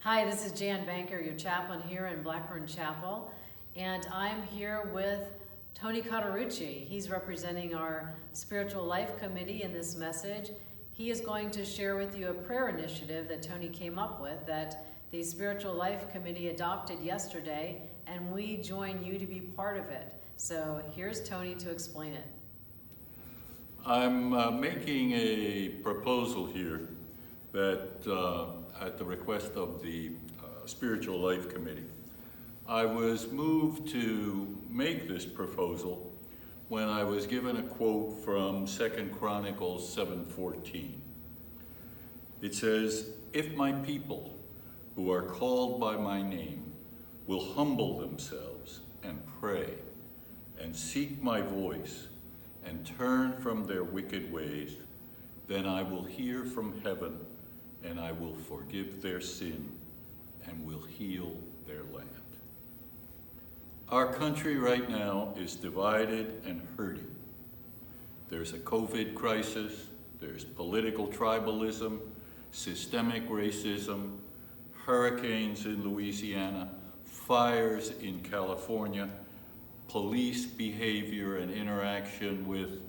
Hi, this is Jan Banker, your chaplain here in Blackburn Chapel, and I'm here with Tony Cauterucci. He's representing our Spiritual Life Committee in this message. He is going to share with you a prayer initiative that Tony came up with that the Spiritual Life Committee adopted yesterday, and we join you to be part of it. So here's Tony to explain it. I'm making a proposal here that at the request of the Spiritual Life Committee. I was moved to make this proposal when I was given a quote from 2 Chronicles 7:14. It says, "If my people who are called by my name will humble themselves and pray and seek my voice and turn from their wicked ways, then I will hear from heaven and I will forgive their sin and will heal their land." Our country right now is divided and hurting. There's a COVID crisis, there's political tribalism, systemic racism, hurricanes in Louisiana, fires in California, police behavior and interaction with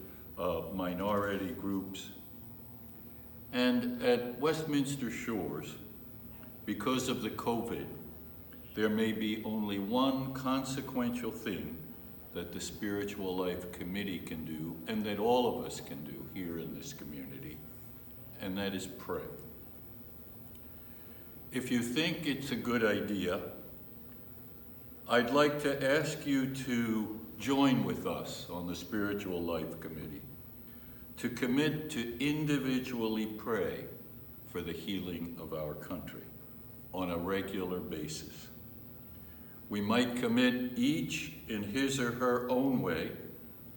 minority groups. And at Westminster Shores, because of the COVID, there may be only one consequential thing that the Spiritual Life Committee can do, and that all of us can do here in this community, and that is pray. If you think it's a good idea, I'd like to ask you to join with us on the Spiritual Life Committee to commit to individually pray for the healing of our country on a regular basis. We might commit each in his or her own way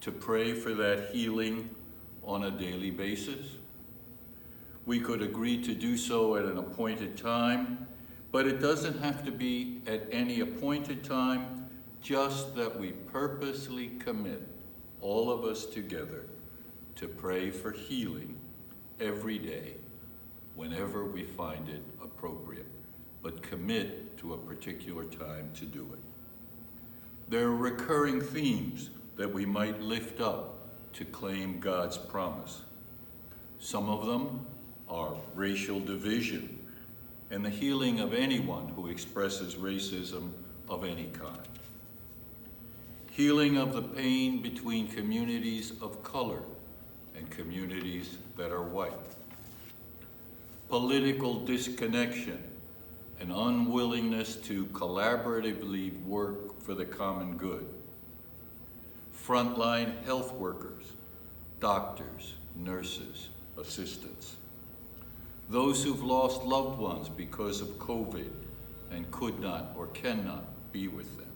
to pray for that healing on a daily basis. We could agree to do so at an appointed time, but it doesn't have to be at any appointed time, just that we purposely commit, all of us together, to pray for healing every day, whenever we find it appropriate, but commit to a particular time to do it. There are recurring themes that we might lift up to claim God's promise. Some of them are racial division and the healing of anyone who expresses racism of any kind. Healing of the pain between communities of color and communities that are white. Political disconnection and unwillingness to collaboratively work for the common good. Frontline health workers, doctors, nurses, assistants. Those who've lost loved ones because of COVID and could not or cannot be with them.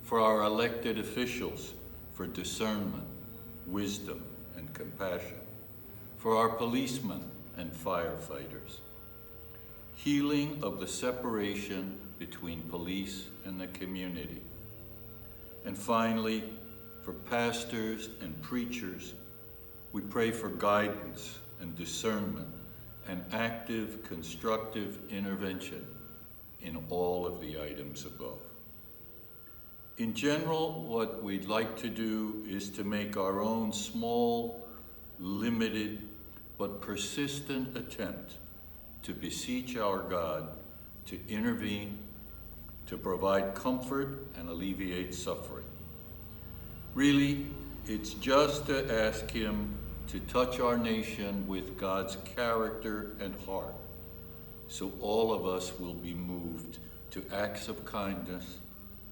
For our elected officials, for discernment, wisdom, and compassion. For our policemen and firefighters. Healing of the separation between police and the community. And finally, for pastors and preachers, we pray for guidance and discernment and active, constructive intervention in all of the items above. In general, what we'd like to do is to make our own small, limited, but persistent attempt to beseech our God to intervene, to provide comfort and alleviate suffering. Really, it's just to ask Him to touch our nation with God's character and heart, so all of us will be moved to acts of kindness,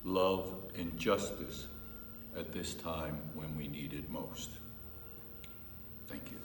love, and justice at this time when we need it most. Thank you.